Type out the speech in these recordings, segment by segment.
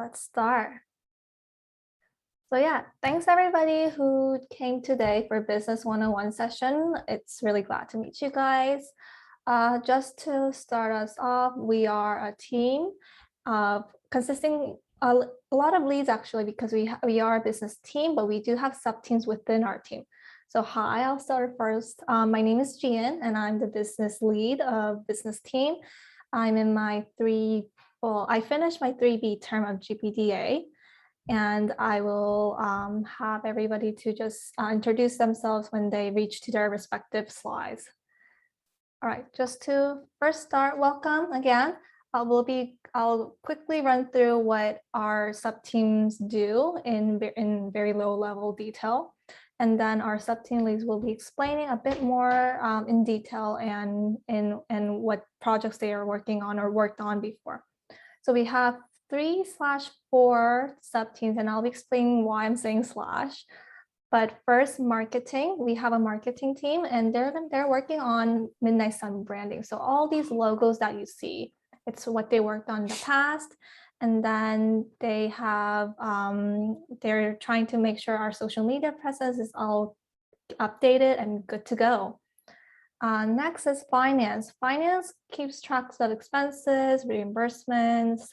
let's start. So yeah, thanks everybody who came today for Business 101 session. It's really glad to meet you guys. Just to start us off, we are a team consisting a lot of leads actually, because we are a business team, but we do have sub-teams within our team. So hi, I'll start first. My name is Jian and I'm the business lead of business team. I'm in my I finished my 3B term of GPDA. And I will have everybody to just introduce themselves when they reach to their respective slides. All right, just to first start, welcome again. I'll quickly run through what our sub-teams do in very low level detail. And then our sub-team leads will be explaining a bit more in detail and what projects they are working on or worked on before. So we have 3/4 sub-teams, and I'll be explaining why I'm saying slash. But first, marketing. We have a marketing team, and they're working on Midnight Sun branding. So all these logos that you see, it's what they worked on in the past. And then they have, they're trying to make sure our social media presence is all updated and good to go. Next is finance. Finance keeps tracks of expenses, reimbursements,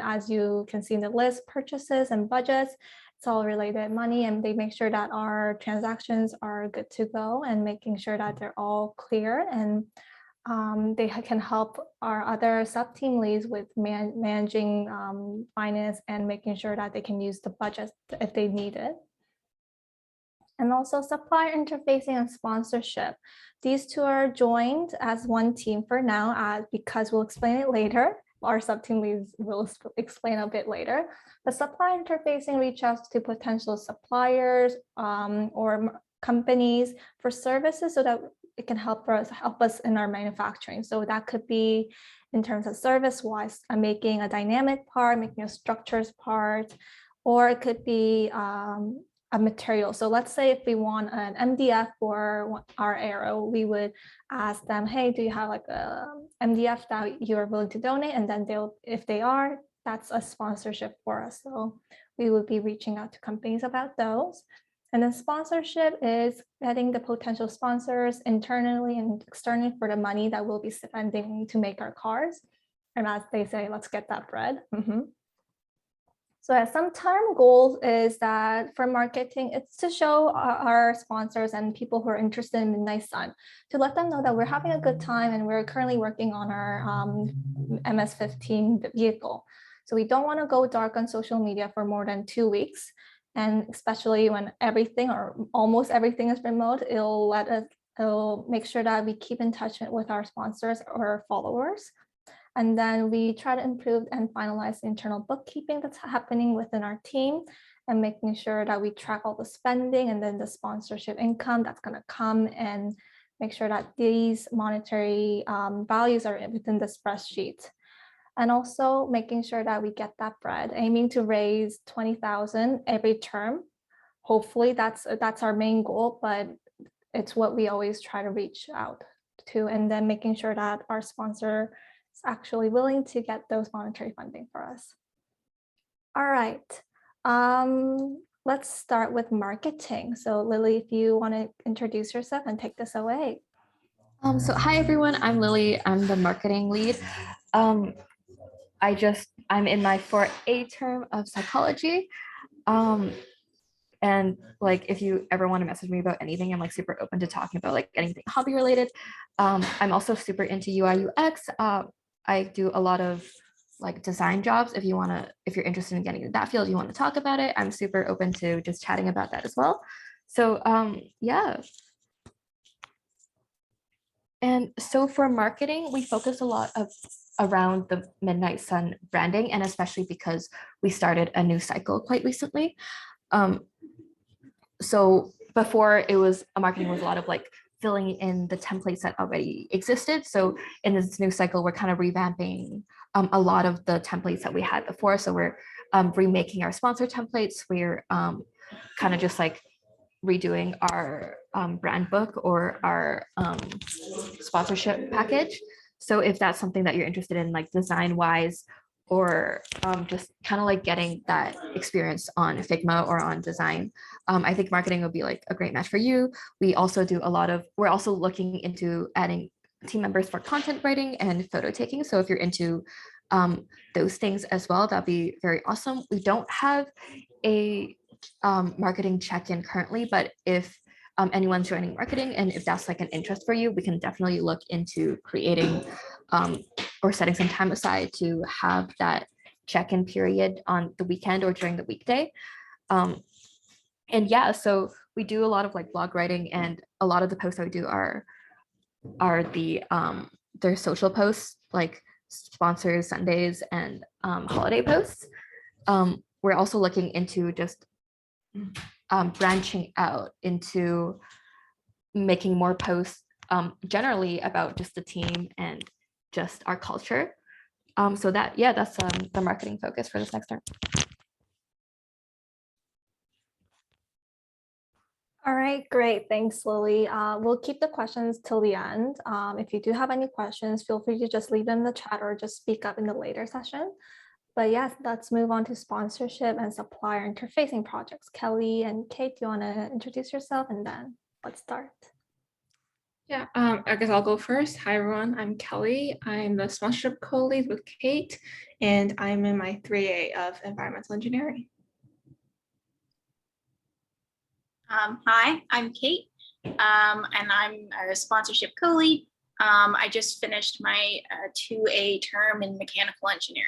as you can see in the list, purchases and budgets. It's all related money, and they make sure that our transactions are good to go and making sure that they're all clear. And they can help our other sub-team leads with managing finance and making sure that they can use the budget if they need it. And also supplier interfacing and sponsorship. These two are joined as one team for now, because we'll explain it later. Our sub-team leads will explain a bit later. The supplier interfacing reach out to potential suppliers or companies for services so that it can help us in our manufacturing. So that could be in terms of service-wise, making a dynamic part, making a structures part, or it could be a material. So let's say if we want an MDF for our arrow, we would ask them, hey, do you have like a MDF that you are willing to donate? And then if they are, that's a sponsorship for us. So we would be reaching out to companies about those. And then sponsorship is getting the potential sponsors internally and externally for the money that we'll be spending to make our cars. And as they say, let's get that bread. So some term goals is that for marketing, it's to show our sponsors and people who are interested in Midnight Sun, to let them know that we're having a good time and we're currently working on our MS-15 vehicle. So we don't want to go dark on social media for more than 2 weeks. And especially when everything or almost everything is remote, it'll make sure that we keep in touch with our sponsors or followers. And then we try to improve and finalize the internal bookkeeping that's happening within our team and making sure that we track all the spending and then the sponsorship income that's going to come, and make sure that these monetary values are within the spreadsheet. And also making sure that we get that bread, aiming to raise 20,000 every term. Hopefully that's our main goal, but it's what we always try to reach out to, and then making sure that our sponsor actually willing to get those monetary funding for us. All right, let's start with marketing. So Lily, if you want to introduce yourself and take this away. So hi everyone, I'm Lily. I'm the marketing lead. I'm in my 4A term of psychology. And like, if you ever want to message me about anything, I'm like super open to talking about like anything hobby related. I'm also super into UI UX. I do a lot of like design jobs. If you're interested in getting into that field, you want to talk about it, I'm super open to just chatting about that as well. So yeah. And so for marketing, we focus a lot around the Midnight Sun branding, and especially because we started a new cycle quite recently. So before marketing was a lot of like filling in the templates that already existed. So in this new cycle, we're kind of revamping a lot of the templates that we had before. So we're remaking our sponsor templates. We're kind of just like redoing our brand book or our sponsorship package. So if that's something that you're interested in, like design wise, or just kind of like getting that experience on Figma or on design, I think marketing would be like a great match for you. We also do a lot of, we're also looking into adding team members for content writing and photo taking. So if you're into those things as well, that'd be very awesome. We don't have a marketing check-in currently, but if anyone's joining marketing and if that's like an interest for you, we can definitely look into creating or setting some time aside to have that check-in period on the weekend or during the weekday. And yeah, so we do a lot of like blog writing, and a lot of the posts that we do are the their social posts, like sponsors, Sundays, and holiday posts. We're also looking into just branching out into making more posts generally about just the team and just our culture. So that, yeah, that's the marketing focus for this next term. All right, great. Thanks, Lily. We'll keep the questions till the end. If you do have any questions, feel free to just leave them in the chat or just speak up in the later session. But yes, let's move on to sponsorship and supplier interfacing projects. Kelly and Kate, do you want to introduce yourself, and then let's start. Yeah, I guess I'll go first. Hi, everyone. I'm Kelly. I'm the sponsorship co-lead with Kate, and I'm in my 3A of environmental engineering. Hi, I'm Kate, and I'm a sponsorship co-lead. I just finished my 2A term in mechanical engineering.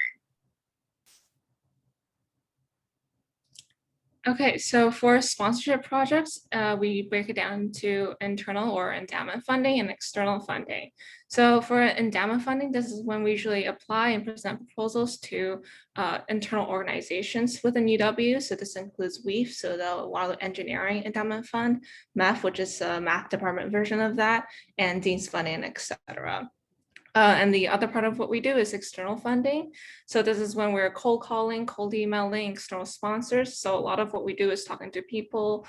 Okay, so for sponsorship projects, we break it down to internal or endowment funding and external funding. So for endowment funding, this is when we usually apply and present proposals to internal organizations within UW. So this includes WEAF, so the Water Engineering Endowment Fund, MEF, which is a math department version of that, and Dean's Funding, etc. And the other part of what we do is external funding. So this is when we're cold calling, cold emailing external sponsors. So a lot of what we do is talking to people,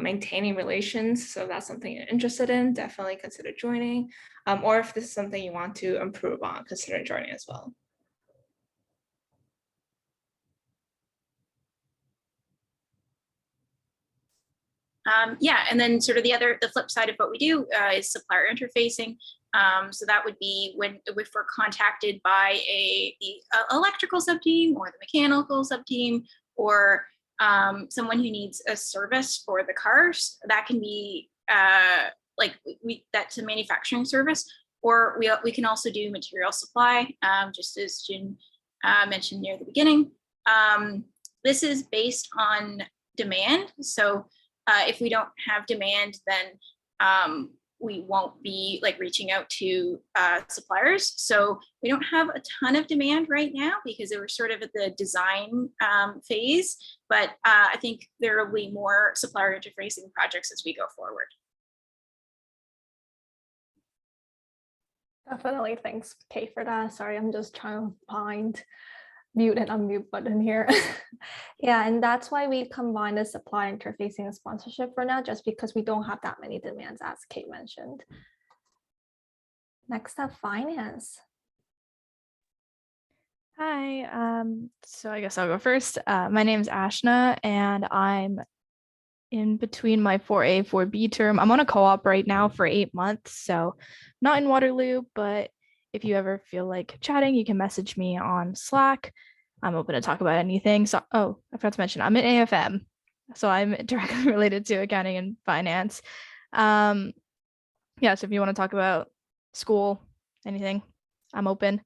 maintaining relations. So if that's something you're interested in, definitely consider joining. Or if this is something you want to improve on, consider joining as well. Yeah, and then sort of the flip side of what we do is supplier interfacing. So that would be when if we're contacted by the electrical sub-team or the mechanical sub-team, or someone who needs a service for the cars. That can be that's a manufacturing service, or we can also do material supply, just as Jin mentioned near the beginning. This is based on demand. So if we don't have demand, then we won't be like reaching out to suppliers. So we don't have a ton of demand right now because we're sort of at the design phase, but I think there will be more supplier interfacing projects as we go forward. Definitely. Thanks, Kate, for that. Sorry, I'm just trying to find mute and unmute button here. Yeah, and that's why we combine the supply interfacing and sponsorship for now, just because we don't have that many demands, as Kate mentioned. Next up, finance. Hi, so I guess I'll go first. My name is Ashna, and I'm in between my 4A, 4B term. I'm on a co-op right now for 8 months, so not in Waterloo, but if you ever feel like chatting, you can message me on Slack. I'm open to talk about anything. So, oh, I forgot to mention, I'm in AFM, so I'm directly related to accounting and finance. Yeah, so if you want to talk about school, anything, I'm open.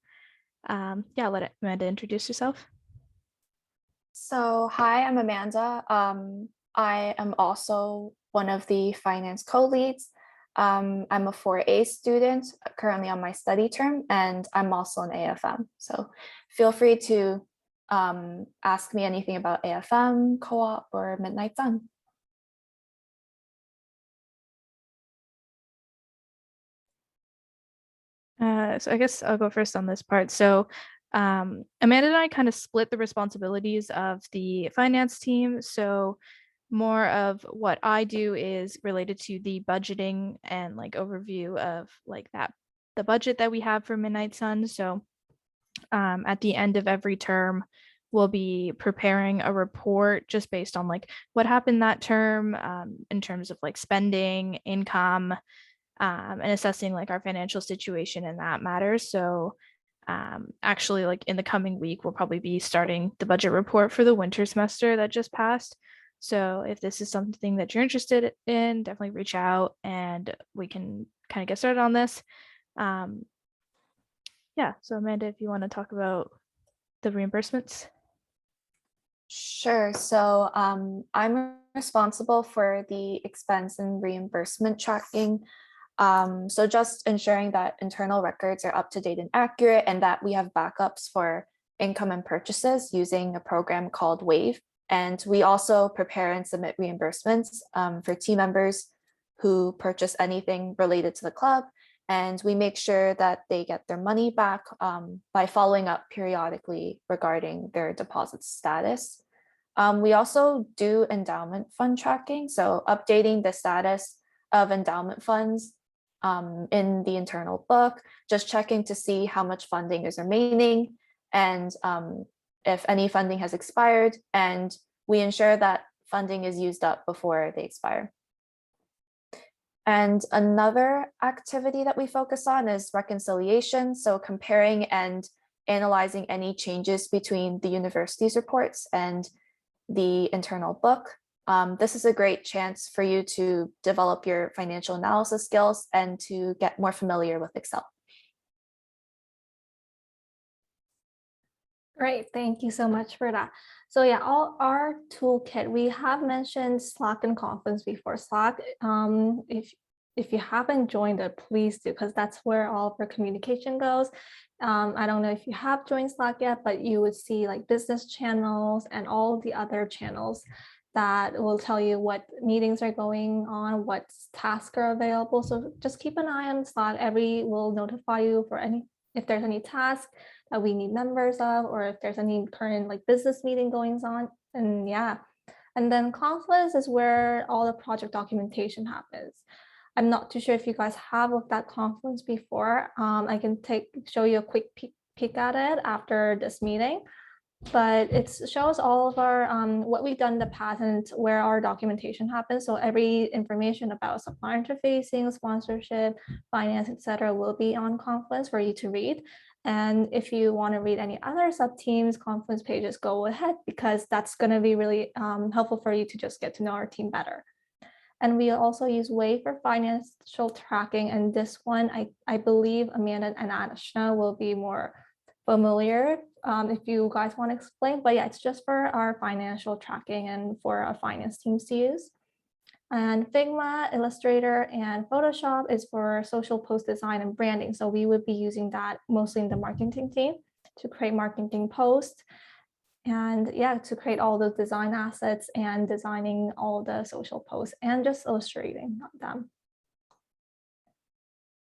Yeah, I'll let Amanda introduce herself. So, hi, I'm Amanda. I am also one of the finance co-leads. I'm a 4A student currently on my study term, and I'm also an AFM. So feel free to ask me anything about AFM, co-op, or Midnight Sun. So I guess I'll go first on this part. So Amanda and I kind of split the responsibilities of the finance team. So more of what I do is related to the budgeting and like overview of like the budget that we have for Midnight Sun. So at the end of every term, we'll be preparing a report just based on like what happened that term in terms of like spending, income, and assessing like our financial situation in that matter. So actually, like in the coming week, we'll probably be starting the budget report for the winter semester that just passed. So if this is something that you're interested in, definitely reach out and we can kind of get started on this. Yeah, so Amanda, if you want to talk about the reimbursements. Sure. So I'm responsible for the expense and reimbursement tracking. So just ensuring that internal records are up to date and accurate, and that we have backups for income and purchases using a program called Wave. And we also prepare and submit reimbursements for team members who purchase anything related to the club. And we make sure that they get their money back by following up periodically regarding their deposit status. We also do endowment fund tracking, so updating the status of endowment funds in the internal book, just checking to see how much funding is remaining and if any funding has expired, and we ensure that funding is used up before they expire. And another activity that we focus on is reconciliation. So comparing and analyzing any changes between the university's reports and the internal book. This is a great chance for you to develop your financial analysis skills and to get more familiar with Excel. Great, thank you so much for that. So yeah, all our toolkit, we have mentioned Slack and Confluence before. Slack, if you haven't joined it, please do, because that's where all of our communication goes. I don't know if you have joined Slack yet, but you would see like business channels and all the other channels that will tell you what meetings are going on, what tasks are available. So just keep an eye on Slack. Will notify you for if there's any task that we need members of, or if there's any current like business meeting going on. And yeah, and then Confluence is where all the project documentation happens. I'm not too sure if you guys have looked at Confluence before. I can show you a quick peek at it after this meeting, but it shows all of our what we've done in the past and where our documentation happens. So every information about supplier interfacing, sponsorship, finance, etc., will be on Confluence for you to read. And if you want to read any other sub-teams, Confluence pages, go ahead, because that's going to be really helpful for you to just get to know our team better. And we also use Wave for financial tracking. And this one, I believe Amanda and Ashna will be more familiar if you guys want to explain. But yeah, it's just for our financial tracking and for our finance teams to use. And Figma, Illustrator, and Photoshop is for social post design and branding. So we would be using that mostly in the marketing team to create marketing posts. And yeah, to create all those design assets and designing all the social posts and just illustrating them.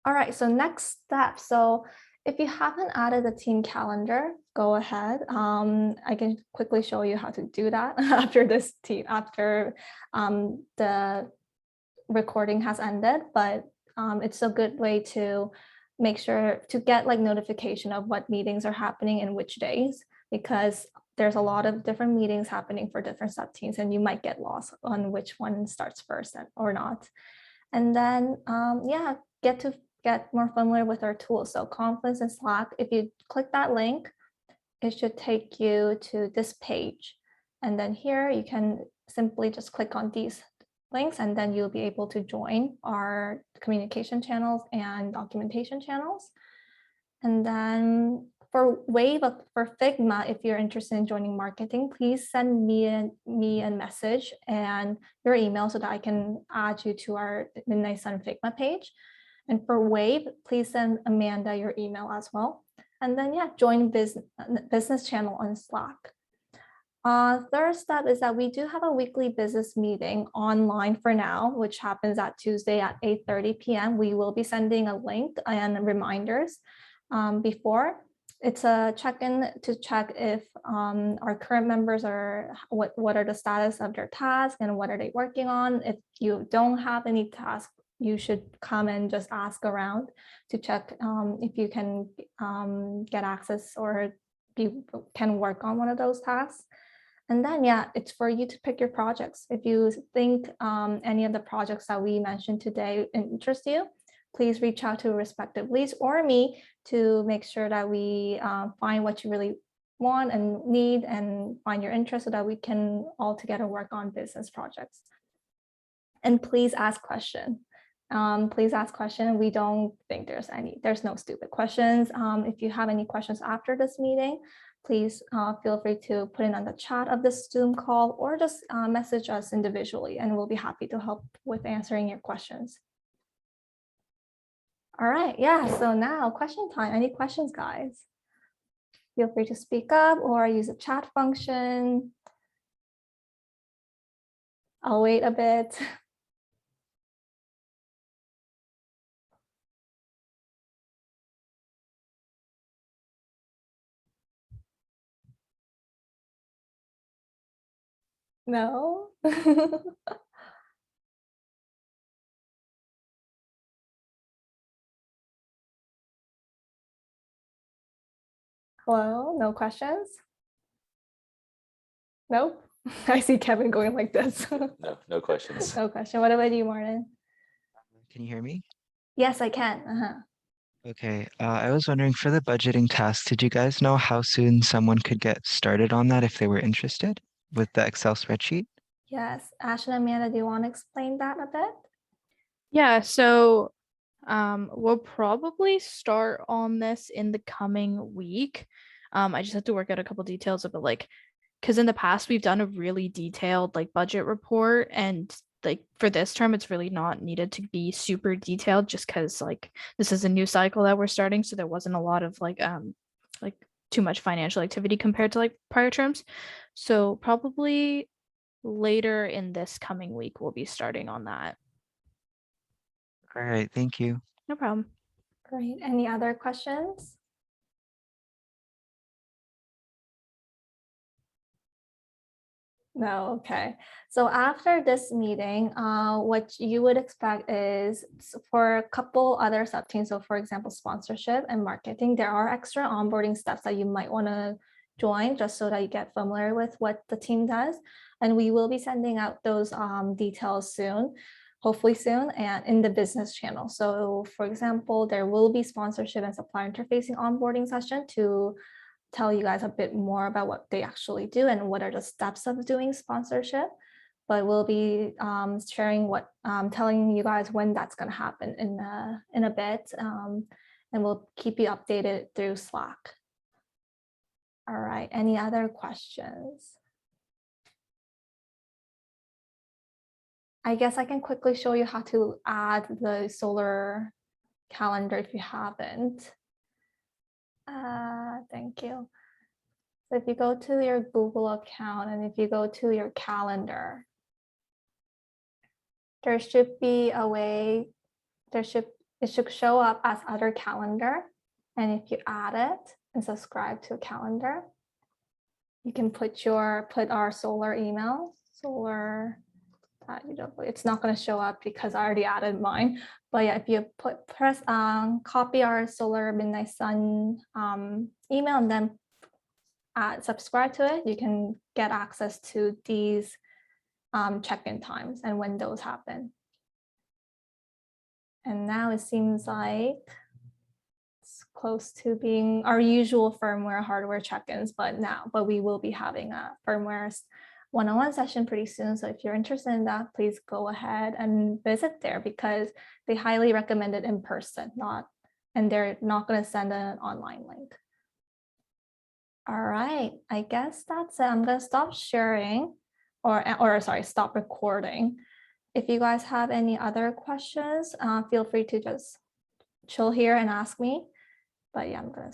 All right, so next step. So if you haven't added a team calendar, go ahead. I can quickly show you how to do that after the recording has ended, but it's a good way to make sure to get like notification of what meetings are happening and which days, because there's a lot of different meetings happening for different sub teams and you might get lost on which one starts first or not. And then yeah, get more familiar with our tools. So Confluence and Slack, if you click that link, it should take you to this page. And then here you can simply just click on these links and then you'll be able to join our communication channels and documentation channels. And then for Wave, for Figma, if you're interested in joining marketing, please send me a message and your email so that I can add you to our Midnight Sun Figma page. And for Wave, please send Amanda your email as well. And then yeah, join business channel on Slack. Third step is that we do have a weekly business meeting online for now, which happens at Tuesday at 8:30 p.m. We will be sending a link and reminders before. It's a check-in to check if our current members are, what are the status of their tasks and what are they working on. If you don't have any tasks you should come and just ask around to check if you can get access or can work on one of those tasks. And then, yeah, it's for you to pick your projects. If you think any of the projects that we mentioned today interest you, please reach out to respective leads or me to make sure that we find what you really want and need and find your interest so that we can all together work on business projects. And please ask questions. Please ask questions. We don't think there's no stupid questions. If you have any questions after this meeting, please feel free to put it on the chat of this Zoom call or just message us individually, and we'll be happy to help with answering your questions. All right, yeah, so now question time. Any questions, guys? Feel free to speak up or use the chat function. I'll wait a bit. No. Hello, no questions? Nope. I see Kevin going like this. No questions. No question. What about you, Martin? Can you hear me? Yes, I can. Okay, I was wondering for the budgeting task, did you guys know how soon someone could get started on that if they were interested with the Excel spreadsheet? Yes, Ash and Amanda, do you want to explain that a bit? Yeah, so we'll probably start on this in the coming week. I just have to work out a couple details of it, like, because in the past we've done a really detailed like budget report, and like for this term it's really not needed to be super detailed just because like this is a new cycle that we're starting, so there wasn't a lot of like too much financial activity compared to like prior terms. So probably later in this coming week we'll be starting on that. All right, thank you. No problem. Great. Any other questions? No, okay. So after this meeting, what you would expect is for a couple other sub-teams, so for example, sponsorship and marketing, there are extra onboarding steps that you might want to join just so that you get familiar with what the team does. And we will be sending out those details soon, hopefully soon, and in the business channel. So for example, there will be sponsorship and supplier interfacing onboarding session to tell you guys a bit more about what they actually do and what are the steps of doing sponsorship. But we'll be sharing telling you guys when that's going to happen in a bit, and we'll keep you updated through Slack. All right, any other questions? I guess I can quickly show you how to add the solar calendar if you haven't. Thank you. So if you go to your Google account and if you go to your calendar, there should be a way, it should show up as other calendar. And if you add it and subscribe to a calendar, you can put our solar email, solar. It's not going to show up because I already added mine. But yeah, if you press copy our solar midnight sun email and then subscribe to it, you can get access to these check-in times and when those happen. And now it seems like it's close to being our usual firmware hardware check-ins, but we will be having a firmware one-on-one session pretty soon. So if you're interested in that, please go ahead and visit there because they highly recommend it in person, and they're not going to send an online link. All right, I guess that's it. I'm going to stop sharing or sorry, stop recording. If you guys have any other questions, feel free to just chill here and ask me. But yeah, I'm going to